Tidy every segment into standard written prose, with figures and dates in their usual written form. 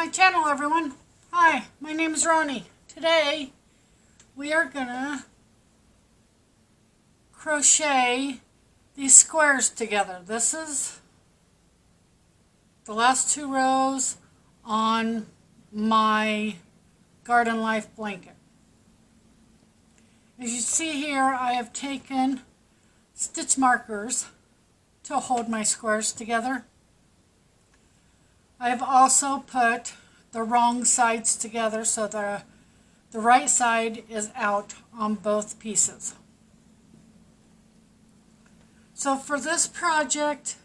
my channel, everyone. Hi, my name is Roni. Today we are gonna crochet these squares together. This is the last two rows on my Garden Life blanket. As you see here, I have taken stitch markers to hold my squares together. I have also put the wrong sides together so the right side is out on both pieces. So for this project,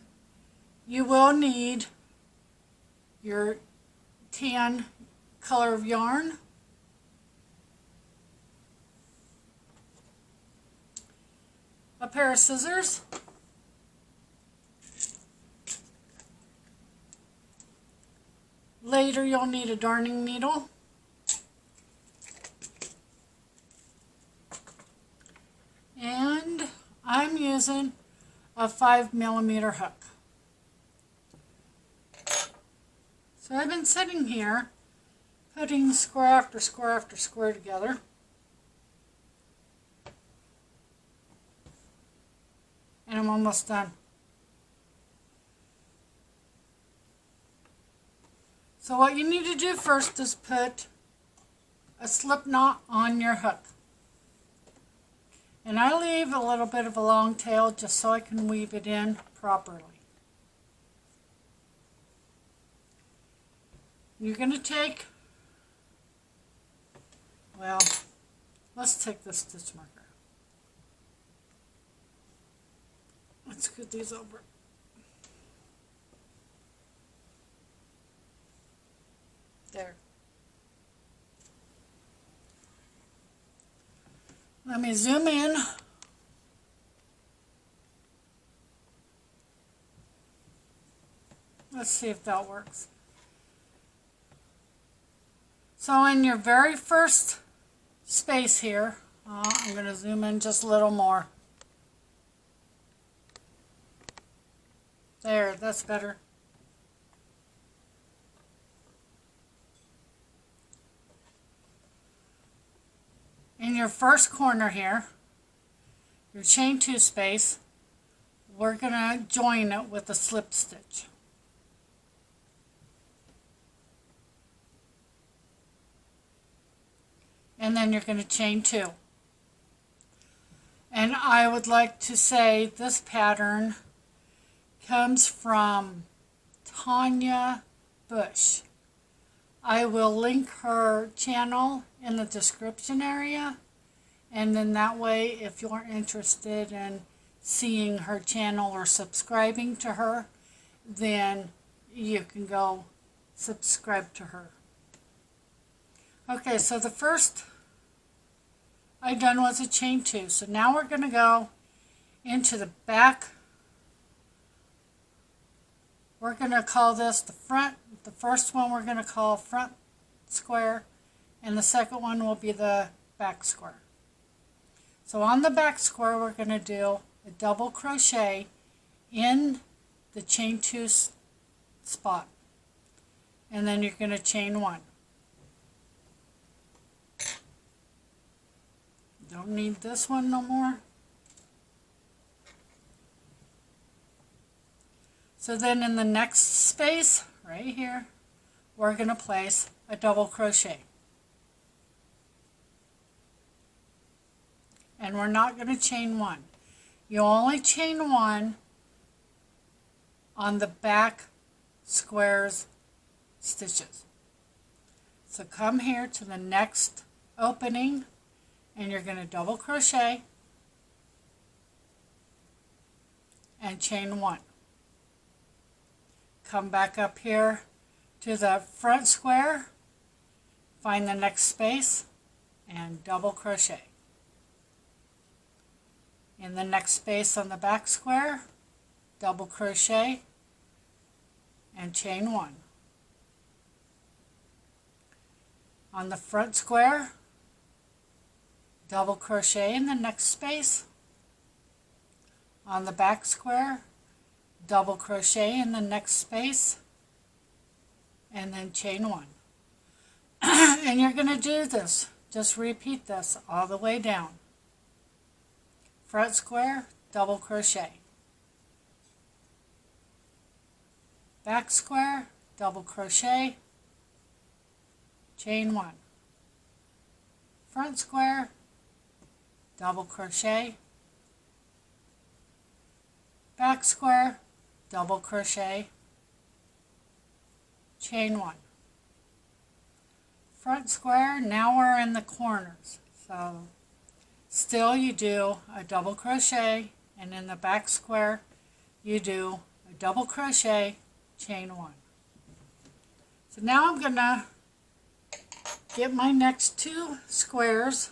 you will need your tan color of yarn, a pair of scissors, later you'll need a darning needle, and I'm using a 5mm hook. So I've been sitting here putting square after square after square together. And I'm almost done. So what you need to do first is put a slip knot on your hook. And I leave a little bit of a long tail just so I can weave it in properly. You're going to take, well, let's take this stitch marker. Let's scoot these over. There. Let me zoom in. Let's see if that works. So in your very first space here, I'm going to zoom in just a little more. There, that's better. In your first corner here, your chain 2 space, we're going to join it with a slip stitch. And then you're going to chain 2. And I would like to say this pattern comes from Tanya Bush. I will link her channel in the description area, and then that way if you're interested in seeing her channel or subscribing to her, then you can go subscribe to her. Okay, so the first I done was a chain 2. So now we're going to go into the back. We're going to call this the front. The first one we're going to call front square, and the second one will be the back square. So on the back square, we're going to do a double crochet in the chain 2 spot, and then you're going to chain 1. Don't need this one no more. So then in the next space, right here, we're going to place a double crochet. And we're not going to chain 1. You only chain 1 on the back squares stitches. So come here to the next opening, and you're going to double crochet and chain 1. Come back up here to the front square, find the next space, and double crochet. In the next space on the back square, double crochet and chain 1. On the front square, double crochet in the next space. On the back square, double crochet in the next space, and then chain 1. And you're going to do this, just repeat this all the way down. Front square, double crochet. Back square, double crochet, chain 1. Front square, double crochet, back square, double crochet, chain 1. Front square, now we're in the corners. So still you do a double crochet, and in the back square you do a double crochet, chain 1. So now I'm going to get my next 2 squares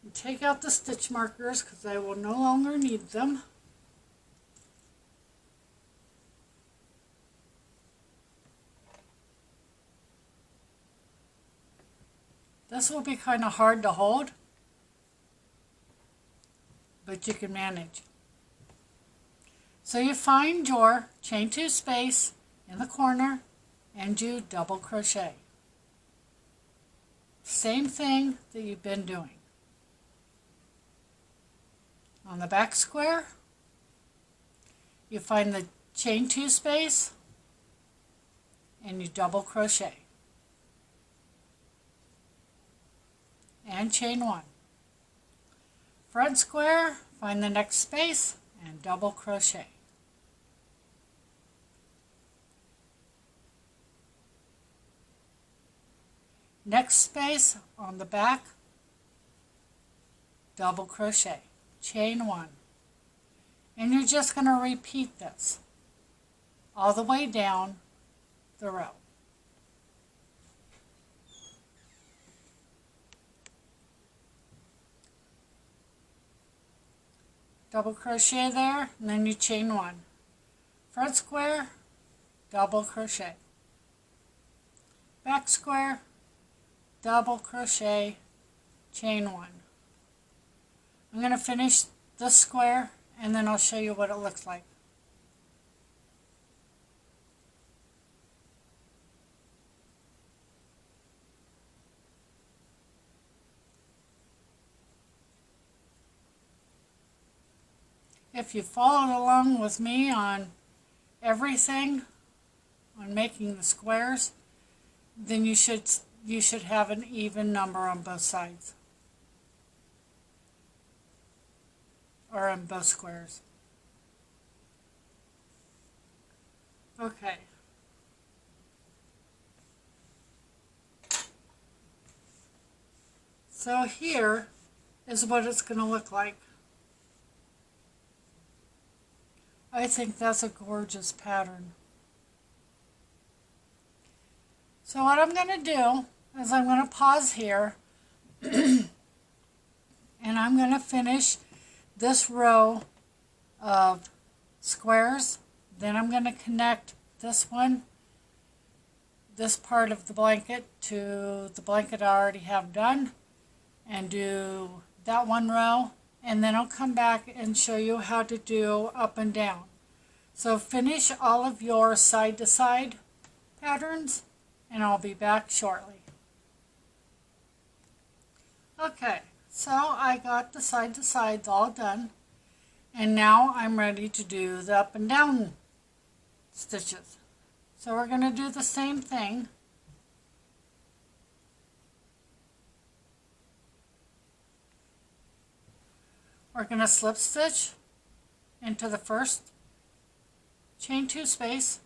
and take out the stitch markers because I will no longer need them. This will be kind of hard to hold, but you can manage. So you find your chain 2 space in the corner and do double crochet. Same thing that you've been doing. On the back square, you find the chain 2 space and you double crochet. And chain 1. Front square, find the next space and double crochet. Next space on the back, double crochet, chain 1. And you're just going to repeat this all the way down the row. Double crochet there, and then you chain 1. Front square, double crochet. Back square, double crochet, chain 1. I'm going to finish this square and then I'll show you what it looks like. If you followed along with me on everything, on making the squares, then you should have an even number on both sides, or on both squares. Okay. So here is what it's going to look like. I think that's a gorgeous pattern. So what I'm going to do is I'm going to pause here and I'm going to finish this row of squares. Then I'm going to connect this one, this part of the blanket, to the blanket I already have done, and do that one row, and then I'll come back and show you how to do up and down. So finish all of your side to side patterns and I'll be back shortly. Okay, so I got the side to sides all done, and now I'm ready to do the up and down stitches. So we're going to do the same thing. We're going to slip stitch into the first chain 2 space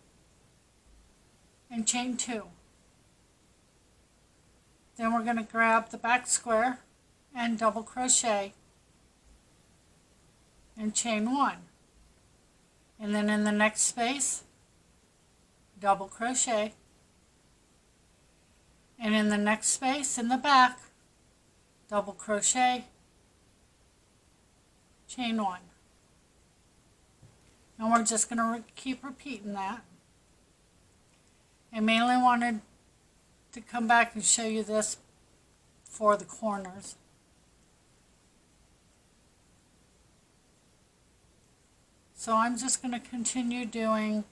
and chain 2. Then we're going to grab the back square and double crochet and chain 1. And then in the next space, double crochet. And in the next space in the back, double crochet, chain 1. And we're just going to keep repeating that. I mainly wanted to come back and show you this for the corners. So I'm just going to continue doing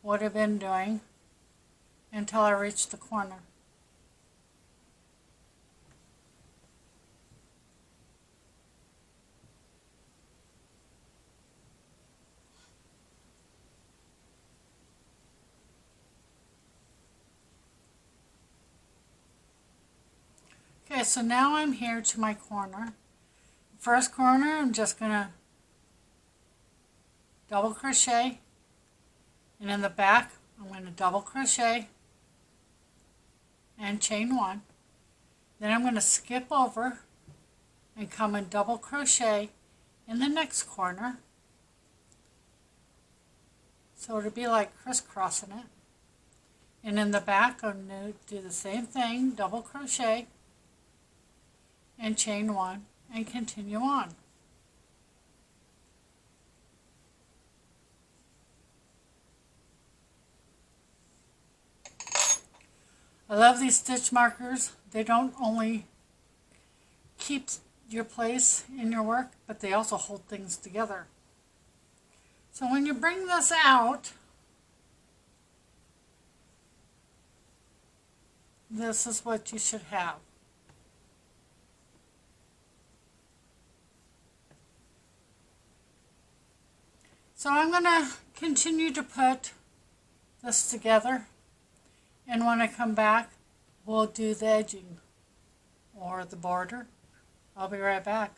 what I've been doing until I reach the corner. Okay, so now I'm here to my corner. First corner, I'm just going to double crochet, and in the back I'm going to double crochet and chain one. Then I'm going to skip over and come and double crochet in the next corner, so it'll be like crisscrossing it. And in the back I'm going to do the same thing, double crochet and chain one and continue on. I love these stitch markers. They don't only keep your place in your work, but they also hold things together. So when you bring this out, this is what you should have. So I'm going to continue to put this together, and when I come back, we'll do the edging or the border. I'll be right back.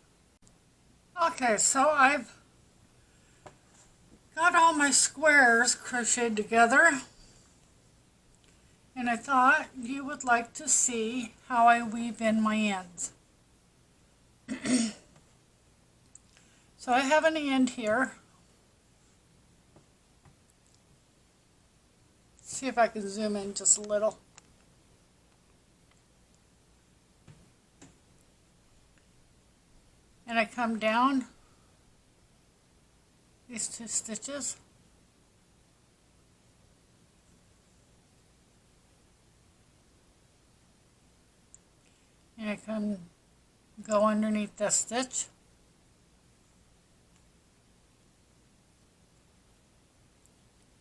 Okay, so I've got all my squares crocheted together, and I thought you would like to see how I weave in my ends. So I have an end here. See if I can zoom in just a little. And I come down these 2 stitches. And I go underneath this stitch.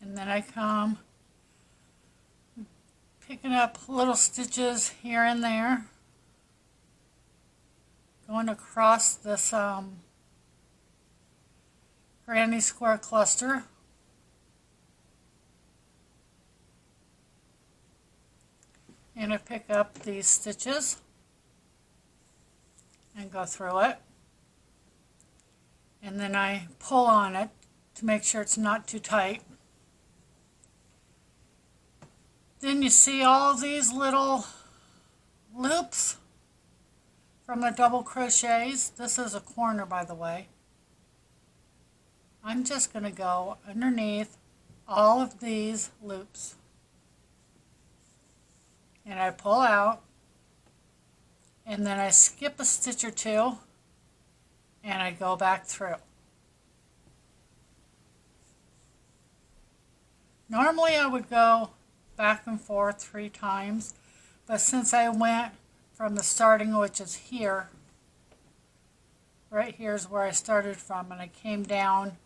And then I come picking up little stitches here and there, going across this granny square cluster. And I pick up these stitches and go through it. And then I pull on it to make sure it's not too tight. Then you see all these little loops from the double crochets. This is a corner, by the way. I'm just going to go underneath all of these loops. And I pull out, and then I skip a stitch or two, and I go back through. Normally I would go back and forth 3 times, but since I went from the starting, which is here, right here is where I started from, and I came down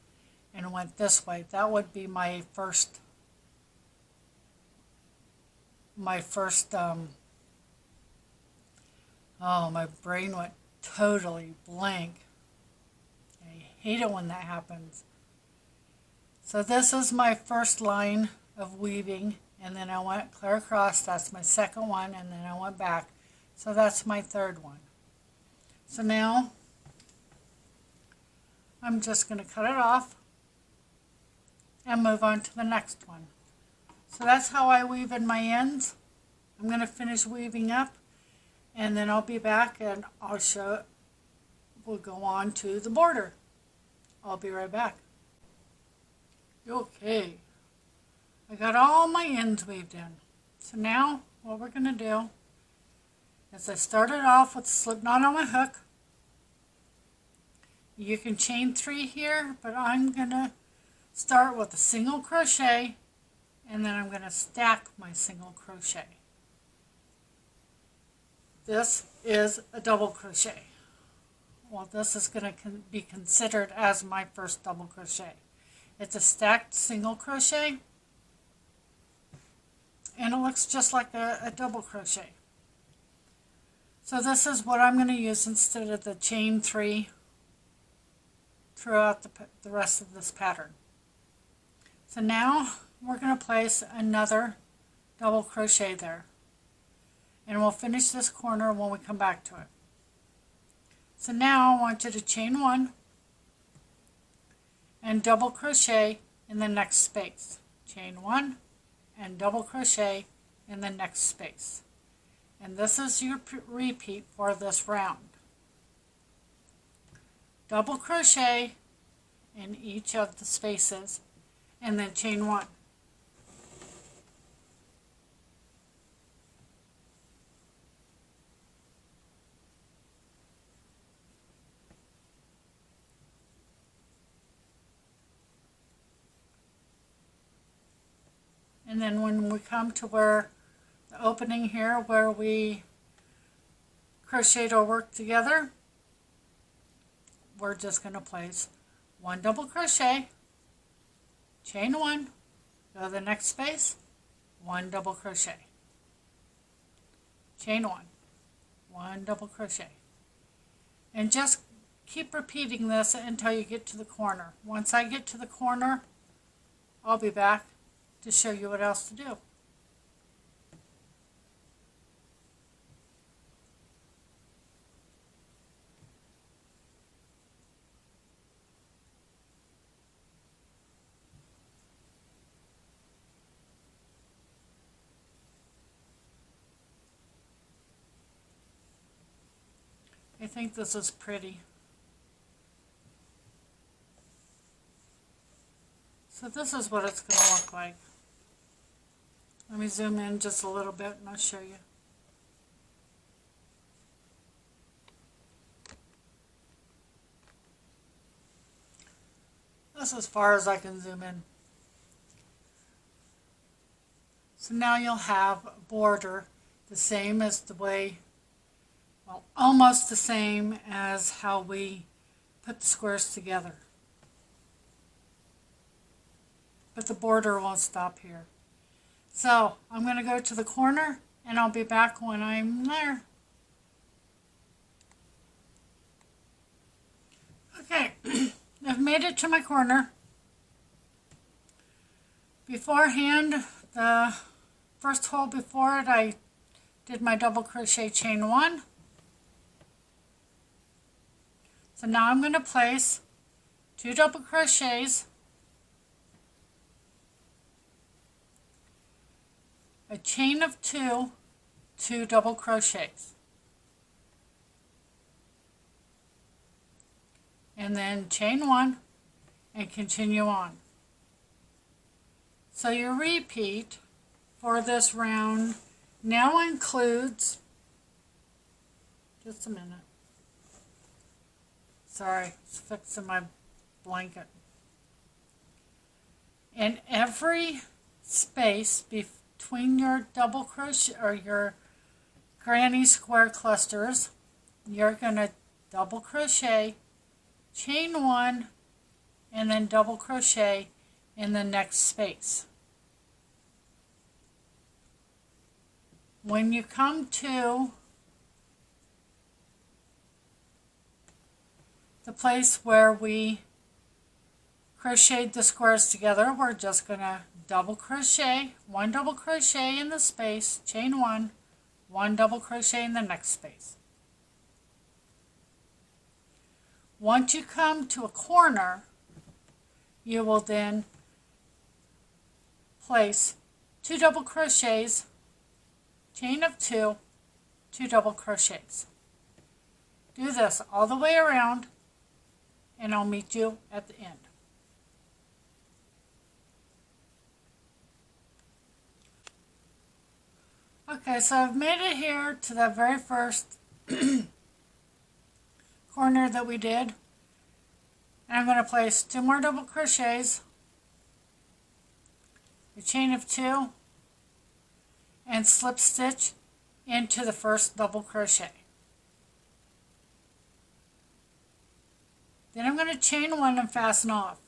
and went this way, that would be my first oh, my brain went totally blank. I hate it when that happens. So this is my first line of weaving, and then I went clear across. That's my second one, and then I went back. So that's my third one. So now I'm just going to cut it off and move on to the next one. So that's how I weave in my ends. I'm going to finish weaving up, and then I'll be back and I'll show, we'll go on to the border. I'll be right back. Okay. I got all my ends weaved in. So now what we're going to do is I started off with a slip knot on my hook. You can chain 3 here, but I'm going to start with a single crochet, and then I'm going to stack my single crochet. This is a double crochet. Well, this is going to be considered as my first double crochet. It's a stacked single crochet. and it looks just like a double crochet. So this is what I'm going to use instead of the chain 3 throughout the rest of this pattern. So now we're going to place another double crochet there, and we'll finish this corner when we come back to it. So now I want you to chain 1 and double crochet in the next space. Chain 1 and double crochet in the next space. And this is your repeat for this round. Double crochet in each of the spaces and then chain 1. And then when we come to where the opening here where we crocheted or worked together, we're just going to place 1 double crochet, chain 1, go to the next space, 1 double crochet, chain 1, 1 double crochet. And just keep repeating this until you get to the corner. Once I get to the corner, I'll be back to show you what else to do. I think this is pretty. So this is what it's going to look like. Let me zoom in just a little bit and I'll show you. That's as far as I can zoom in. So now you'll have a border the same as the way, well, almost the same as how we put the squares together. But the border won't stop here. So I'm going to go to the corner and I'll be back when I'm there. Okay, I've made it to my corner. Beforehand, the first hole before it, I did my double crochet chain 1. So now I'm going to place 2 double crochets, a chain of 2, 2 double crochets, and then chain 1 and continue on. So your repeat for this round now includes, just a minute, sorry, it's fixing my blanket. In every space between your double crochet or your granny square clusters, you're going to double crochet, chain 1, and then double crochet in the next space. When you come to the place where we crocheted the squares together, we're just going to double crochet, 1 double crochet in the space, chain 1, 1 double crochet in the next space. Once you come to a corner, you will then place 2 double crochets, chain of 2, 2 double crochets. Do this all the way around and I'll meet you at the end. Okay, so I've made it here to the very first corner that we did. And I'm going to place 2 more double crochets, a chain of 2, and slip stitch into the first double crochet. Then I'm going to chain 1 and fasten off.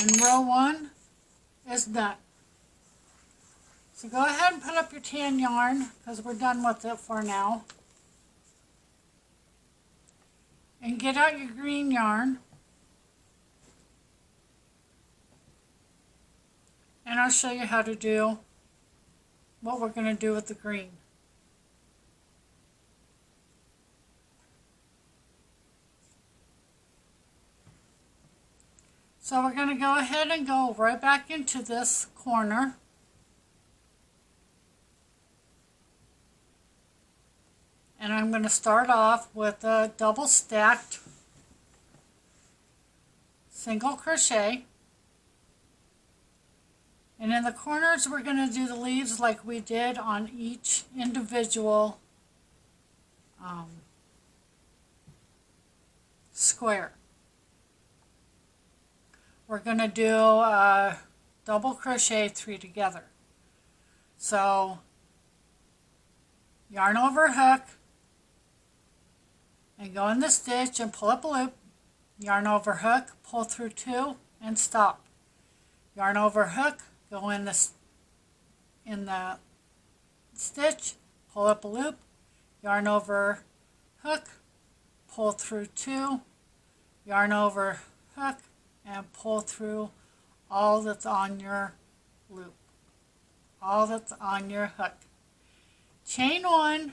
And row 1 is done. So go ahead and put up your tan yarn because we're done with it for now. And get out your green yarn. And I'll show you how to do what we're going to do with the green. So we're going to go ahead and go right back into this corner. And I'm going to start off with a double stacked single crochet. And in the corners we're going to do the leaves like we did on each individual square. We're going to do a double crochet 3 together. So yarn over hook and go in the stitch and pull up a loop, yarn over hook, pull through 2 and stop. Yarn over hook, go in the stitch, pull up a loop, yarn over hook, pull through 2, yarn over hook, and pull through all that's on your loop, all that's on your hook. Chain 1,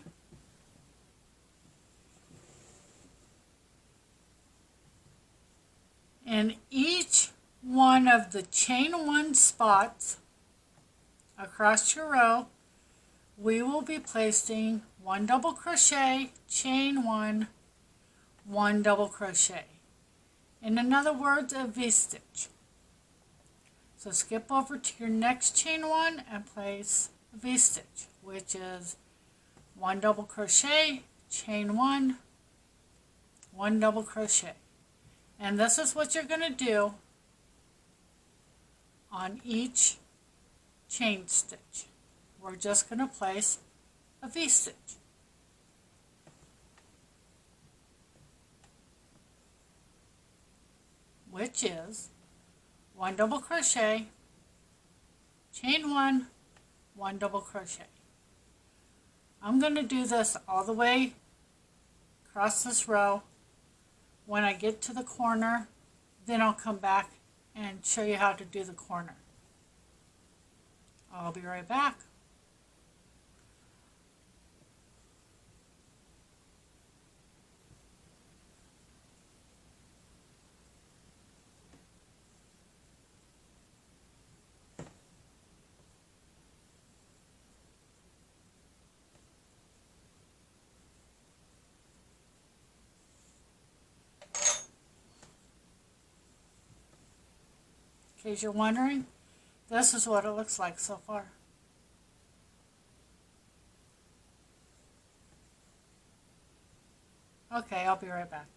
in each one of the chain 1 spots across your row, we will be placing 1 double crochet, chain 1, 1 double crochet. In other words, a V-stitch. So skip over to your next chain 1 and place a V-stitch, which is 1 double crochet, chain 1, 1 double crochet. And this is what you're going to do on each chain stitch. We're just going to place a V-stitch. Which is 1 double crochet, chain 1, 1 double crochet. I'm going to do this all the way across this row. When I get to the corner, then I'll come back and show you how to do the corner. I'll be right back. In case you're wondering, this is what it looks like so far. Okay, I'll be right back.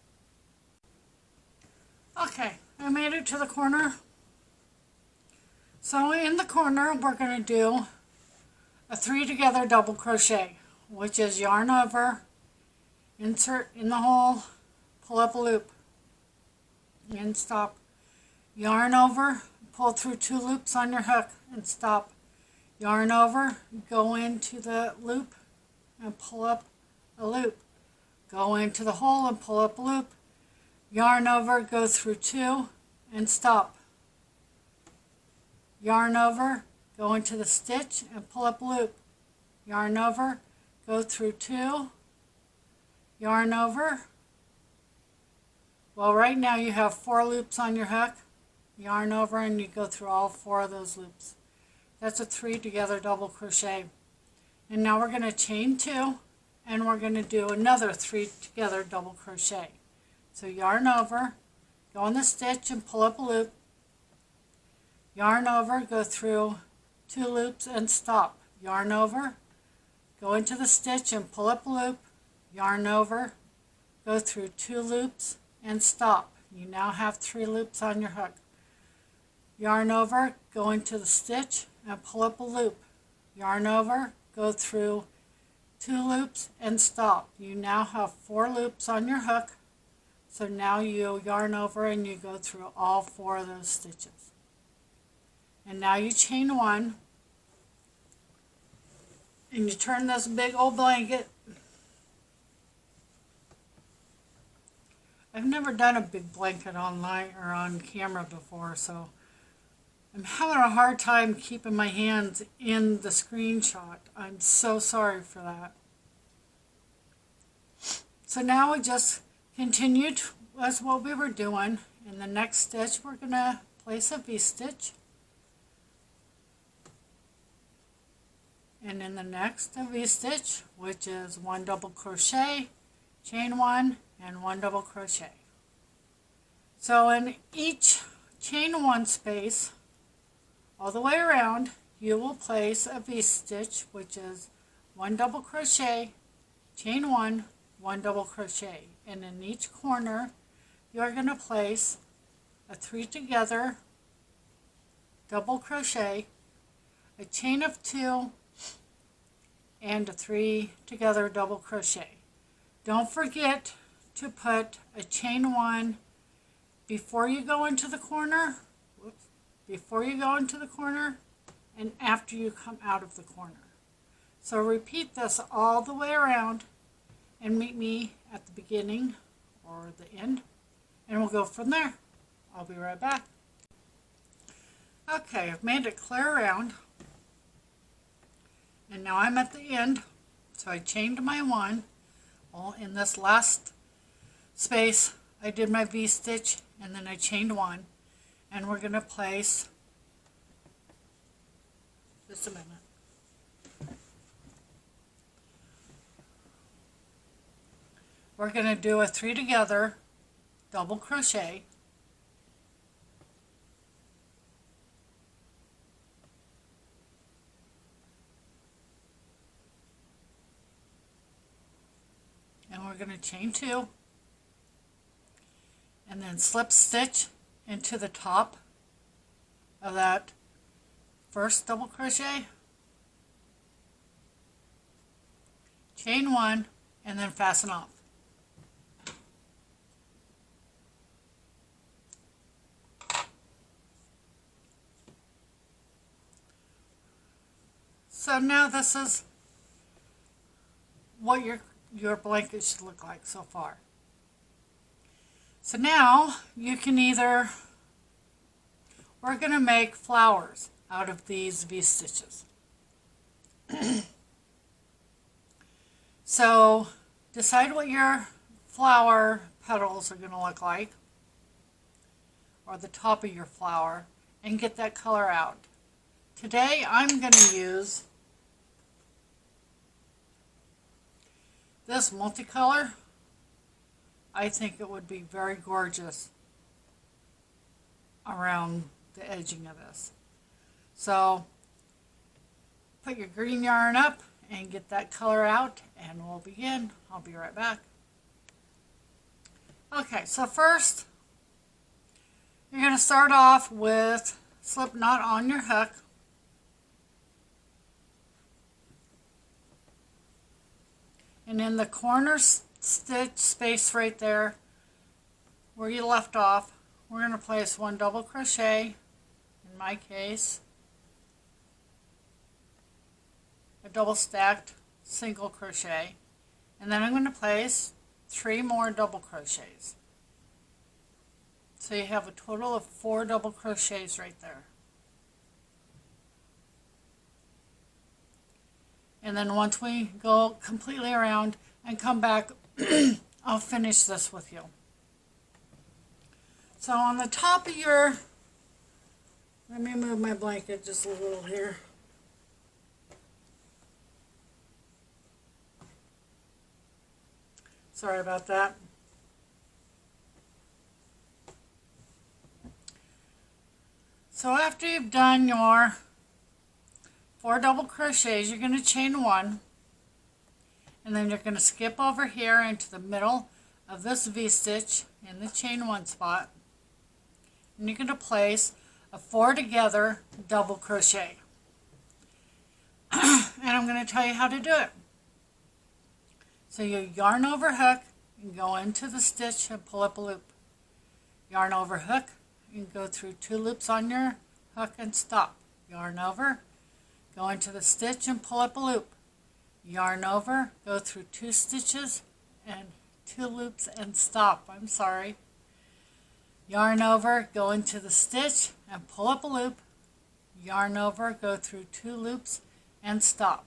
Okay, I made it to the corner. So in the corner, we're going to do a 3 together double crochet, which is yarn over, insert in the hole, pull up a loop, and stop. Yarn over, pull through 2 loops on your hook and stop. Yarn over, go into the loop and pull up a loop. Go into the hole and pull up a loop. Yarn over, go through 2 and stop. Yarn over, go into the stitch and pull up a loop. Yarn over, go through 2, yarn over. Well, right now you have 4 loops on your hook. Yarn over and you go through all 4 of those loops. That's a 3 together double crochet. And now we're going to chain 2 and we're going to do another 3 together double crochet. So yarn over, go in the stitch and pull up a loop. Yarn over, go through 2 loops and stop. Yarn over, go into the stitch and pull up a loop. Yarn over, go through 2 loops and stop. You now have 3 loops on your hook. Yarn over, go into the stitch and pull up a loop. Yarn over, go through 2 loops and stop. You now have 4 loops on your hook. So now you yarn over and you go through all 4 of those stitches. and now you chain 1, and you turn this big old blanket. I've never done a big blanket online or on camera before, so I'm having a hard time keeping my hands in the screenshot. I'm so sorry for that. So now we just continued as what we were doing. In the next stitch, we're going to place a V-stitch. And in the next V-stitch, which is 1 double crochet, chain 1, and 1 double crochet. So in each chain 1 space, all the way around, you will place a V-stitch, which is 1 double crochet, chain 1, 1 double crochet. And in each corner, you're going to place a 3 together double crochet, a chain of 2, and a 3 together double crochet. Don't forget to put a chain 1 before you go into the corner, before you go into the corner, and after you come out of the corner. So repeat this all the way around and meet me at the beginning or the end, and we'll go from there. I'll be right back. Okay, I've made it clear around, and now I'm at the end. So I chained my 1. Well, in this last space, I did my V-stitch, and then I chained 1, and we're going to place, just a minute. We're going to do a 3 together double crochet, and we're going to chain 2, and then slip stitch into the top of that first double crochet, chain 1, and then fasten off. So now this is what your blanket should look like so far. So now you can either, we're going to make flowers out of these V-stitches. So decide what your flower petals are going to look like, or the top of your flower, and get that color out. Today I'm going to use this multicolor. I think it would be very gorgeous around the edging of this. So put your green yarn up and get that color out, and we'll begin. I'll be right back. Okay, so first you're going to start off with slip knot on your hook. And in the corner stitch space right there where you left off, we're going to place 1 double crochet, in my case, a double stacked single crochet, and then I'm going to place 3 more double crochets. So you have a total of 4 double crochets right there. And then once we go completely around and come back, I'll finish this with you. So on the top of your, let me move my blanket just a little here. Sorry about that. So after you've done your 4 double crochets, you're going to chain 1, and then you're going to skip over here into the middle of this V-stitch in the chain 1 spot, and you're going to place a 4 together double crochet. And I'm going to tell you how to do it. So you yarn over hook and go into the stitch and pull up a loop. Yarn over hook and go through 2 loops on your hook and stop, yarn over, go into the stitch and pull up a loop, yarn over, go through 2 stitches and 2 loops and stop. I'm sorry. Yarn over, go into the stitch and pull up a loop, yarn over, go through 2 loops and stop.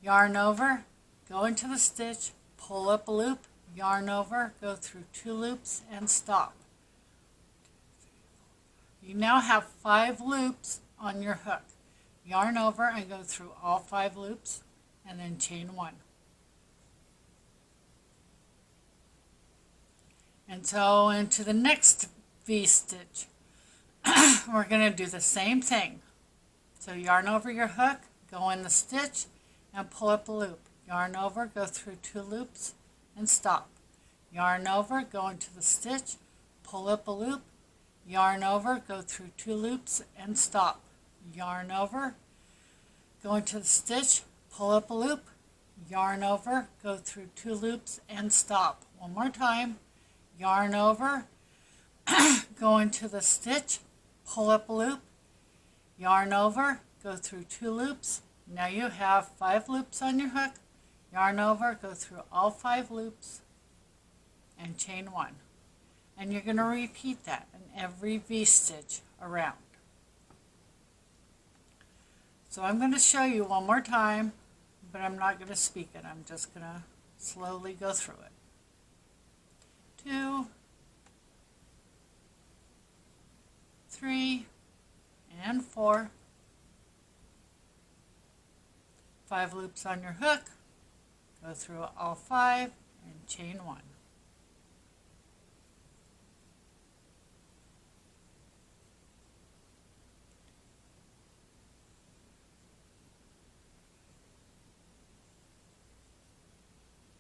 Yarn over, go into the stitch, pull up a loop, yarn over, go through 2 loops and stop. You now have 5 loops on your hook. Yarn over and go through all 5 loops and then chain 1. And so into the next V-stitch, we're going to do the same thing. So yarn over your hook, go in the stitch and pull up a loop. Yarn over, go through 2 loops and stop. Yarn over, go into the stitch, pull up a loop, yarn over, go through 2 loops and stop. Yarn over, go into the stitch, pull up a loop, yarn over, go through 2 loops and stop. One more time. Yarn over, go into the stitch, pull up a loop, yarn over, go through 2 loops. Now you have 5 loops on your hook. Yarn over, go through all 5 loops and chain 1. And you're going to repeat that in every V-stitch around. So I'm going to show you one more time, but I'm not going to speak it. I'm just going to slowly go through it. 2, 3, and 4. 5 loops on your hook. Go through all 5 and chain 1.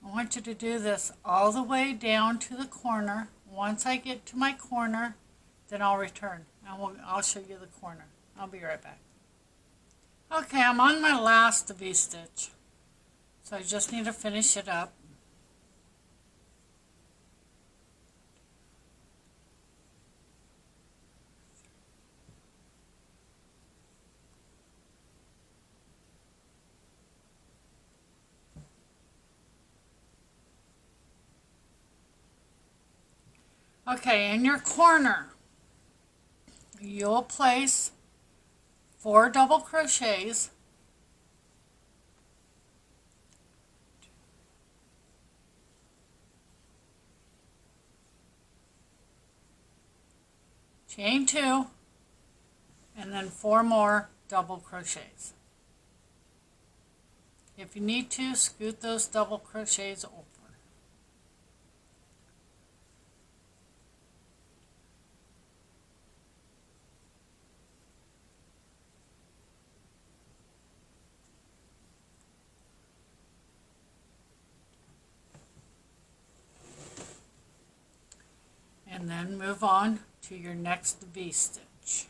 I want you to do this all the way down to the corner. Once I get to my corner, then I'll return and I'll show you the corner. I'll be right back. Okay, I'm on my last V-stitch, so I just need to finish it up. Okay, in your corner, you'll place 4 double crochets, chain 2, and then 4 more double crochets. If you need to, scoot those double crochets over. And then move on to your next V-stitch.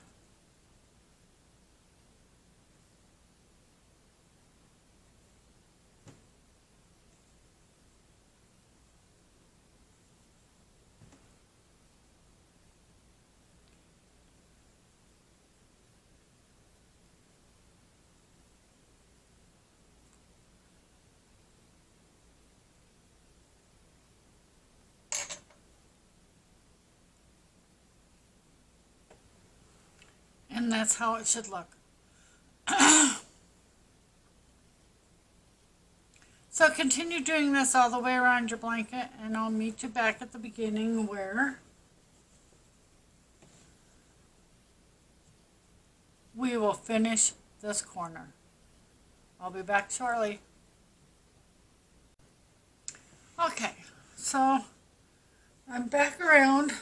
And that's how it should look. So continue doing this all the way around your blanket, and I'll meet you back at the beginning where we will finish this corner. I'll be back shortly. Okay, so I'm back around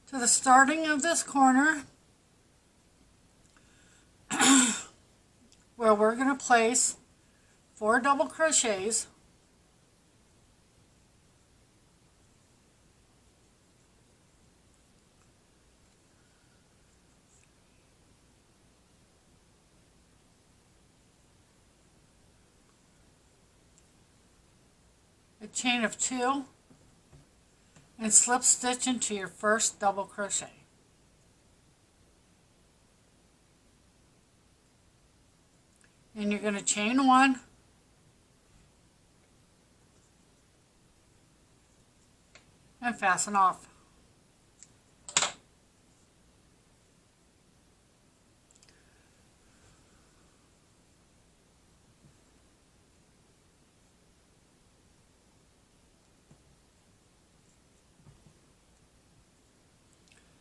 to the starting of this corner where we're going to place 4 double crochets, a chain of 2, and slip stitch into your first double crochet. and you're going to chain 1, and fasten off.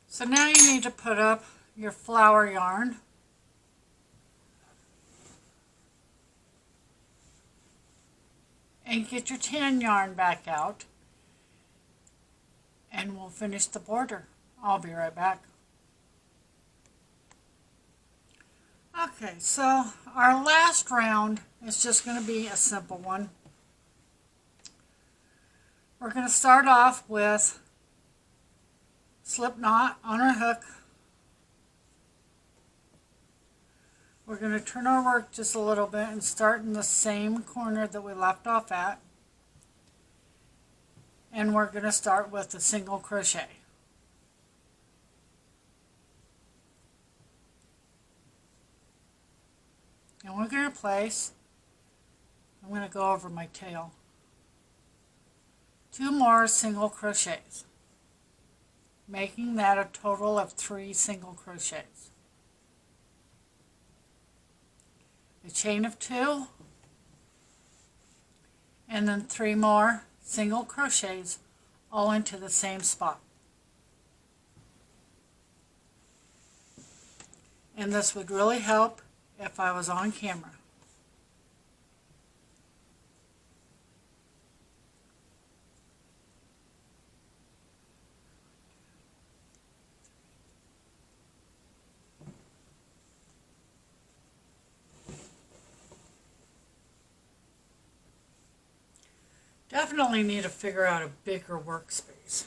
So now you need to put up your flower yarn. And get your tan yarn back out. And we'll finish the border. I'll be right back. Okay, so our last round is just going to be a simple one. We're going to start off with slip knot on our hook. We're going to turn our work just a little bit and start in the same corner that we left off at. And we're going to start with a single crochet. And we're going to place, I'm going to go over my tail, 2 more single crochets, making that a total of 3 single crochets. A chain of 2, and then 3 more single crochets all into the same spot. And this would really help if I was on camera. Definitely need to figure out a bigger workspace.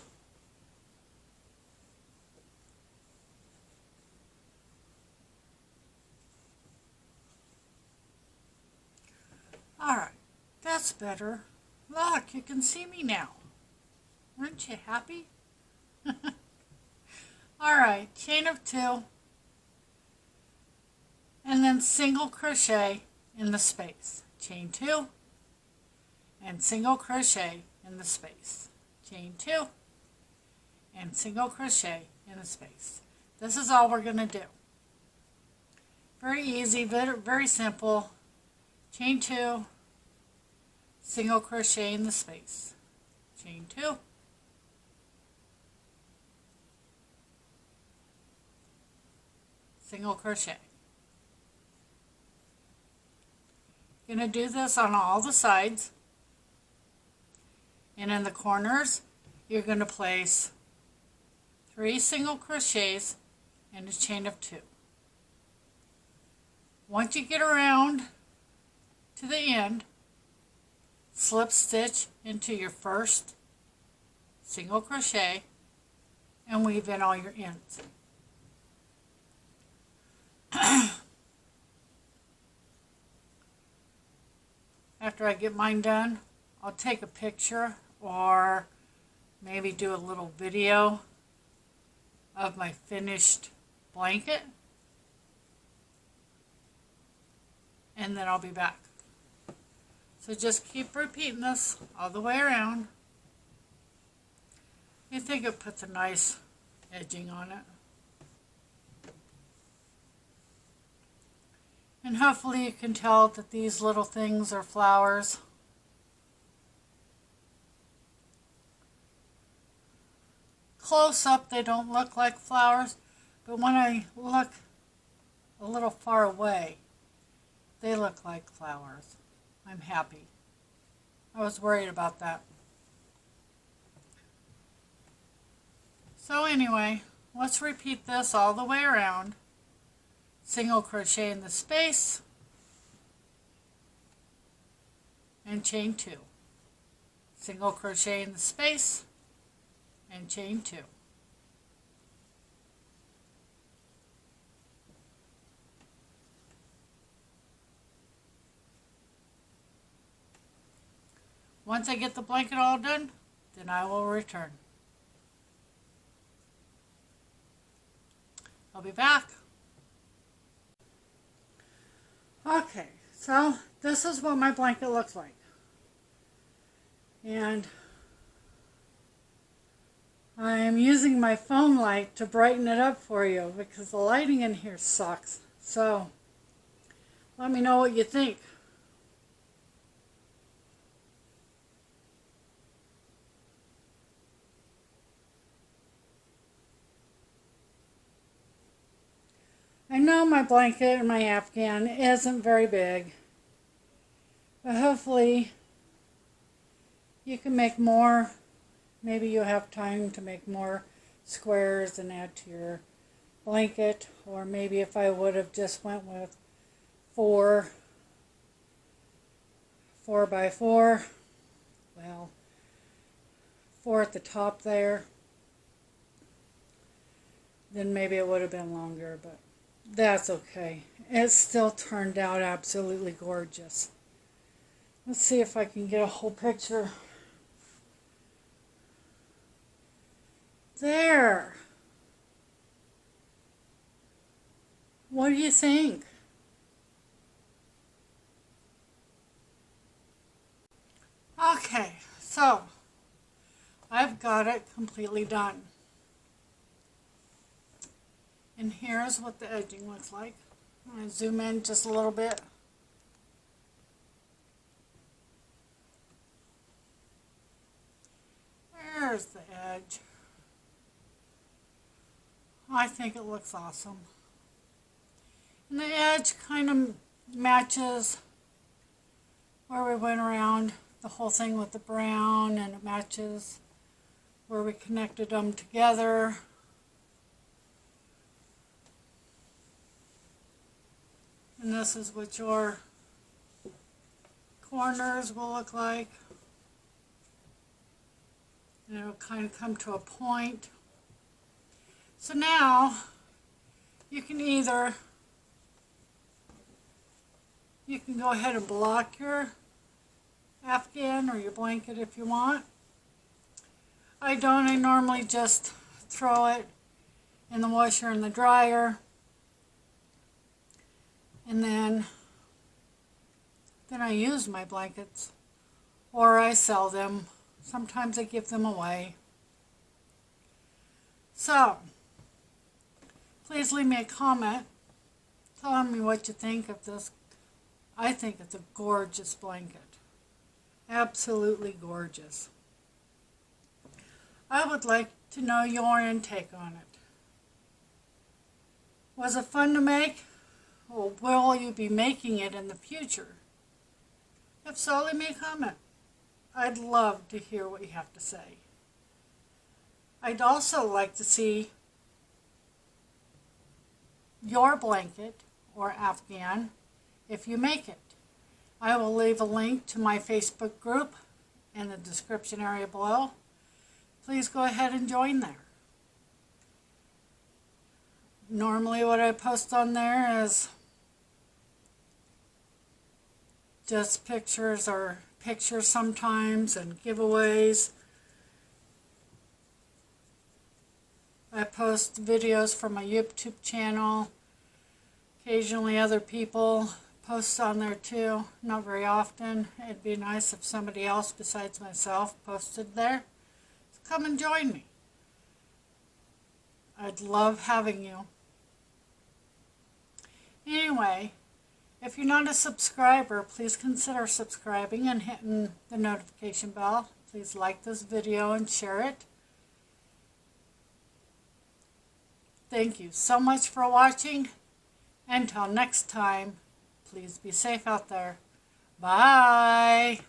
Alright, that's better. Look, you can see me now. Aren't you happy? Alright, chain of 2, and then single crochet in the space. Chain 2, and single crochet in the space. Chain 2, and single crochet in the space. This is all we're going to do. Very easy, very simple. Chain 2, single crochet in the space. Chain 2, single crochet. You're going to do this on all the sides. And in the corners, you're going to place 3 single crochets and a chain of 2. Once you get around to the end, slip stitch into your first single crochet and weave in all your ends. After I get mine done, I'll take a picture or maybe do a little video of my finished blanket, and then I'll be back. So just keep repeating this all the way around. I think it puts a nice edging on it. And hopefully you can tell that these little things are flowers. Close up, they don't look like flowers, but when I look a little far away, they look like flowers. I'm happy. I was worried about that. So anyway, let's repeat this all the way around. Single crochet in the space and chain 2. Single crochet in the space and chain 2. Once I get the blanket all done, then I will return. I'll be back. Okay, So this is what my blanket looks like. And I am using my phone light to brighten it up for you because the lighting in here sucks. So let me know what you think. I know my blanket and my Afghan isn't very big, but hopefully you can make more. Maybe you have time to make more squares and add to your blanket, or maybe if I would have just went with 4 by 4, well, 4 at the top there, then maybe it would have been longer, but that's okay. It still turned out absolutely gorgeous. Let's see if I can get a whole picture. There. What do you think? Okay, so I've got it completely done. And here's what the edging looks like. I'm going to zoom in just a little bit. There's the edge. I think it looks awesome. And the edge kind of matches where we went around the whole thing with the brown, and it matches where we connected them together. And this is what your corners will look like. And it'll kind of come to a point. So now you can go ahead and block your Afghan or your blanket if you want. I don't. I normally just throw it in the washer and the dryer, and then I use my blankets, or I sell them. Sometimes I give them away. So please leave me a comment telling me what you think of this. I think it's a gorgeous blanket. Absolutely gorgeous. I would like to know your intake on it. Was it fun to make? Or will you be making it in the future? If so, leave me a comment. I'd love to hear what you have to say. I'd also like to see your blanket or Afghan if you make it. I will leave a link to my Facebook group in the description area below. Please go ahead and join there. Normally what I post on there is just pictures or pictures sometimes and giveaways. I post videos from my YouTube channel. Occasionally other people post on there too, not very often. It'd be nice if somebody else besides myself posted there. So come and join me. I'd love having you. Anyway, if you're not a subscriber, please consider subscribing and hitting the notification bell. Please like this video and share it. Thank you so much for watching. Until next time, please be safe out there. Bye.